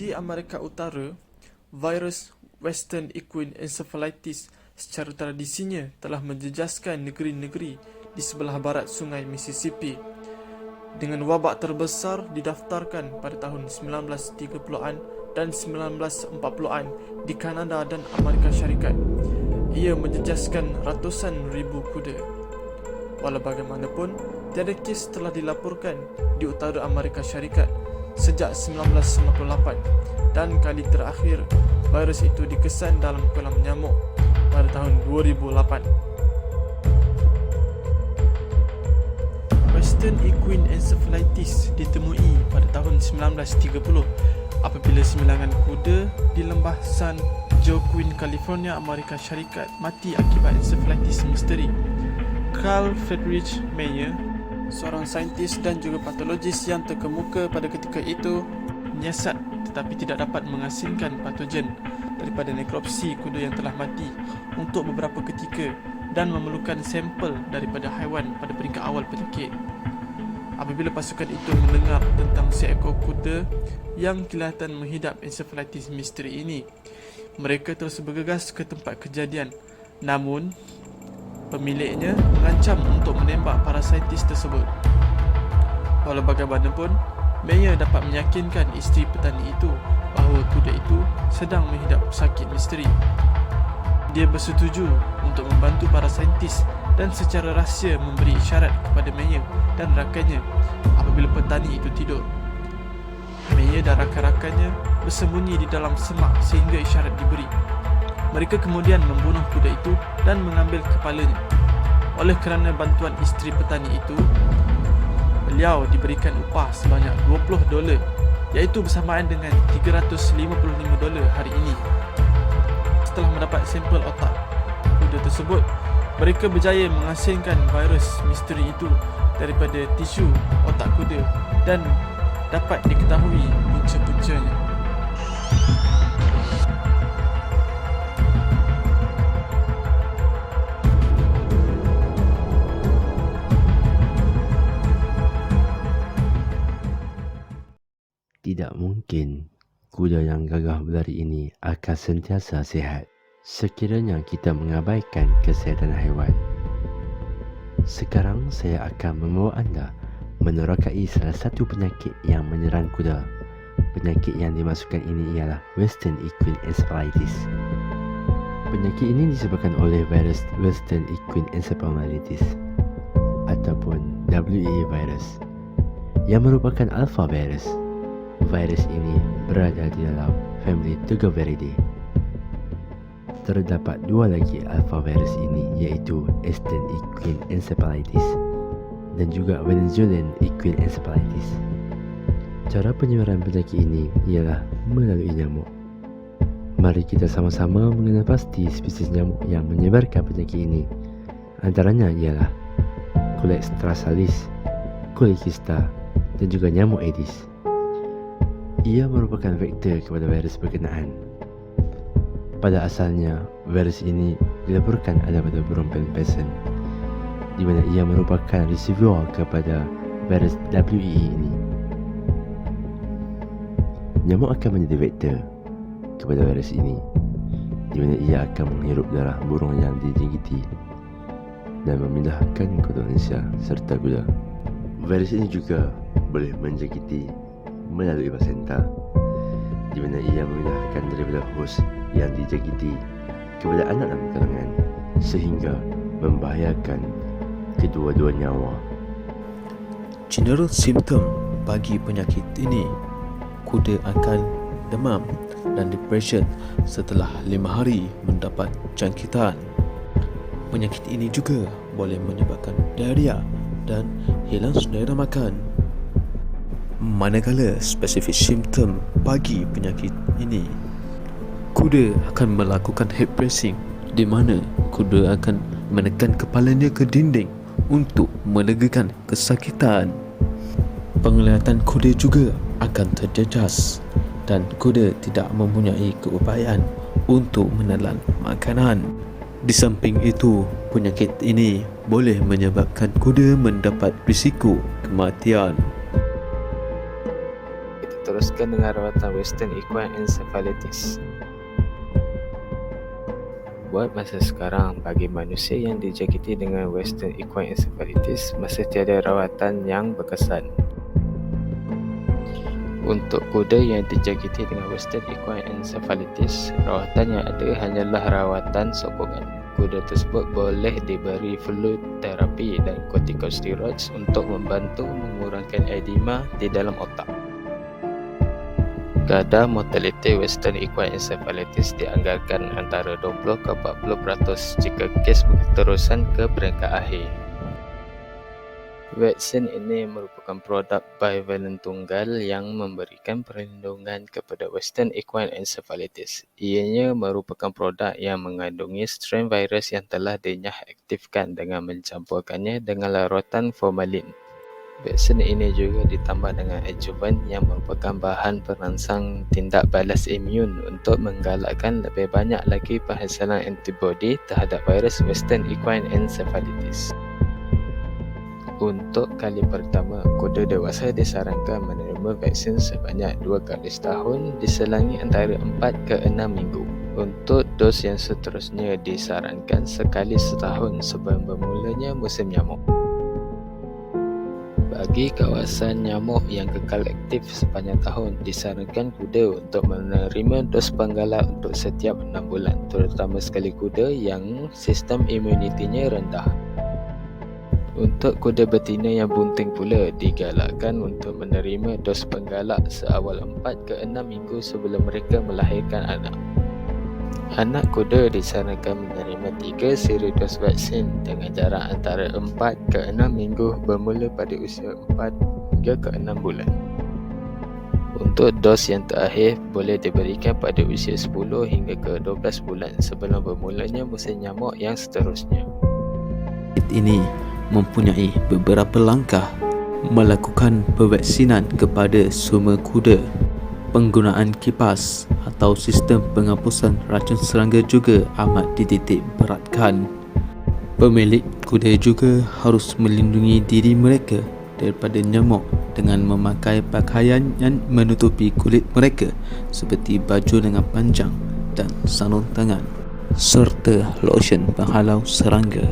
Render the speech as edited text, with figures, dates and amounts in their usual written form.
Di Amerika Utara, virus Western Equine Encephalitis secara tradisinya telah menjejaskan negeri-negeri di sebelah barat Sungai Mississippi, dengan wabak terbesar didaftarkan pada tahun 1930-an dan 1940-an di Kanada dan Amerika Syarikat. Ia menjejaskan ratusan ribu kuda. Walau bagaimanapun, tiada kes telah dilaporkan di utara Amerika Syarikat sejak 1998 dan kali terakhir virus itu dikesan dalam kolam nyamuk pada tahun 2008. Western Equine Encephalitis ditemui pada tahun 1930 apabila 9 kuda di lembah San Joaquin, California, Amerika Syarikat mati akibat encephalitis misteri. Carl Friedrich Meyer, seorang saintis dan juga patologis yang terkemuka pada ketika itu, menyiasat tetapi tidak dapat mengasingkan patogen daripada nekropsi kuda yang telah mati untuk beberapa ketika dan memerlukan sampel daripada haiwan pada peringkat awal penyakit. Apabila pasukan itu mendengar tentang seekor kuda yang kelihatan menghidap encephalitis misteri ini, mereka terus bergegas ke tempat kejadian. Namun, pemiliknya mengancam untuk menembak para saintis tersebut. Walau bagaimanapun, Meyer dapat meyakinkan isteri petani itu bahawa kuda itu sedang menghidap sakit misteri. Dia bersetuju untuk membantu para saintis dan secara rahsia memberi isyarat kepada Meyer dan rakannya apabila petani itu tidur. Meyer dan rakan-rakannya bersembunyi di dalam semak sehingga isyarat diberi. Mereka kemudian membunuh kuda itu dan mengambil kepalanya. Oleh kerana bantuan isteri petani itu, beliau diberikan upah sebanyak $20, iaitu bersamaan dengan $355 hari ini. Setelah mendapat sampel otak kuda tersebut, mereka berjaya mengasingkan virus misteri itu daripada tisu otak kuda dan dapat diketahui punca-puncanya. Tidak mungkin kuda yang gagah berlari ini akan sentiasa sihat sekiranya kita mengabaikan kesihatan haiwan. Sekarang saya akan membawa anda menerokai salah satu penyakit yang menyerang kuda. Penyakit yang dimasukkan ini ialah Western Equine Encephalitis. Penyakit ini disebabkan oleh virus Western Equine Encephalitis ataupun WEA virus yang merupakan alpha virus. Virus ini berada di dalam famili Togaviridae. Terdapat dua lagi alpha virus ini, iaitu Eastern Equine Encephalitis dan juga Venezuelan Equine Encephalitis. Cara penyebaran penyakit ini ialah melalui nyamuk. Mari kita sama-sama mengenal pasti spesies nyamuk yang menyebarkan penyakit ini. Antaranya ialah Colestrasalis, Colequista dan juga nyamuk Aedes. Ia merupakan vektor kepada virus berkenaan. Pada asalnya, virus ini dilaporkan ada pada burung peasant, di mana ia merupakan reservoir kepada virus WEA ini. Nyamuk akan menjadi vektor kepada virus ini, di mana ia akan menghirup darah burung yang dijangkiti dan memindahkan ke manusia serta kuda. Virus ini juga boleh menjangkiti melalui placenta, di mana ia memindahkan daripada hos yang dijangkiti kepada anak dalam kalangan sehingga membahayakan kedua-dua nyawa. General simptom bagi penyakit ini, kuda akan demam dan depression setelah 5 hari mendapat jangkitan. Penyakit ini juga boleh menyebabkan diarrhea dan hilang selera makan. Manakala spesifik simptom bagi penyakit ini, kuda akan melakukan head pressing, di mana kuda akan menekan kepalanya ke dinding untuk melegakan kesakitan. Penglihatan kuda juga akan terjejas dan kuda tidak mempunyai keupayaan untuk menelan makanan. Di samping itu, penyakit ini boleh menyebabkan kuda mendapat risiko kematian. teruskan dengan rawatan Western Equine Encephalitis. Buat masa sekarang, bagi manusia yang dijangkiti dengan Western Equine Encephalitis, masih tiada rawatan yang berkesan. Untuk kuda yang dijangkiti dengan Western Equine Encephalitis, rawatan yang ada hanyalah rawatan sokongan. Kuda tersebut boleh diberi fluid terapi dan corticosteroids untuk membantu mengurangkan edema di dalam otak. Kadar mortaliti Western Equine Encephalitis dianggarkan antara 20 ke 40% jika kes berterusan ke peringkat akhir. Vaksin ini merupakan produk bivalent tunggal yang memberikan perlindungan kepada Western Equine Encephalitis. Ianya merupakan produk yang mengandungi strain virus yang telah dinyah-aktifkan dengan mencampurkannya dengan larutan formalin. Vaksin ini juga ditambah dengan adjuvan yang merupakan bahan perangsang tindak balas imun untuk menggalakkan lebih banyak lagi penghasilan antibodi terhadap virus Western Equine Encephalitis. Untuk kali pertama, kuda dewasa disarankan menerima vaksin sebanyak 2 kali setahun diselangi antara 4 ke 6 minggu. Untuk dos yang seterusnya disarankan sekali setahun sebelum bermulanya musim nyamuk. Bagi kawasan nyamuk yang kekal aktif sepanjang tahun, disarankan kuda untuk menerima dos penggalak untuk setiap 6 bulan, terutama sekali kuda yang sistem imunitinya rendah. Untuk kuda betina yang bunting pula, digalakkan untuk menerima dos penggalak seawal 4 ke 6 minggu sebelum mereka melahirkan anak. Anak kuda disarankan menerima 3 siri dos vaksin dengan jarak antara 4 ke 6 minggu bermula pada usia 4 hingga ke 6 bulan. Untuk dos yang terakhir boleh diberikan pada usia 10 hingga ke 12 bulan sebelum bermulanya musim nyamuk yang seterusnya. Ini mempunyai beberapa langkah melakukan pevaksinan kepada semua kuda. Penggunaan kipas atau sistem penghapusan racun serangga juga amat dititik beratkan. Pemilik kuda juga harus melindungi diri mereka daripada nyamuk dengan memakai pakaian yang menutupi kulit mereka seperti baju lengan panjang dan sarung tangan serta lotion penghalau serangga.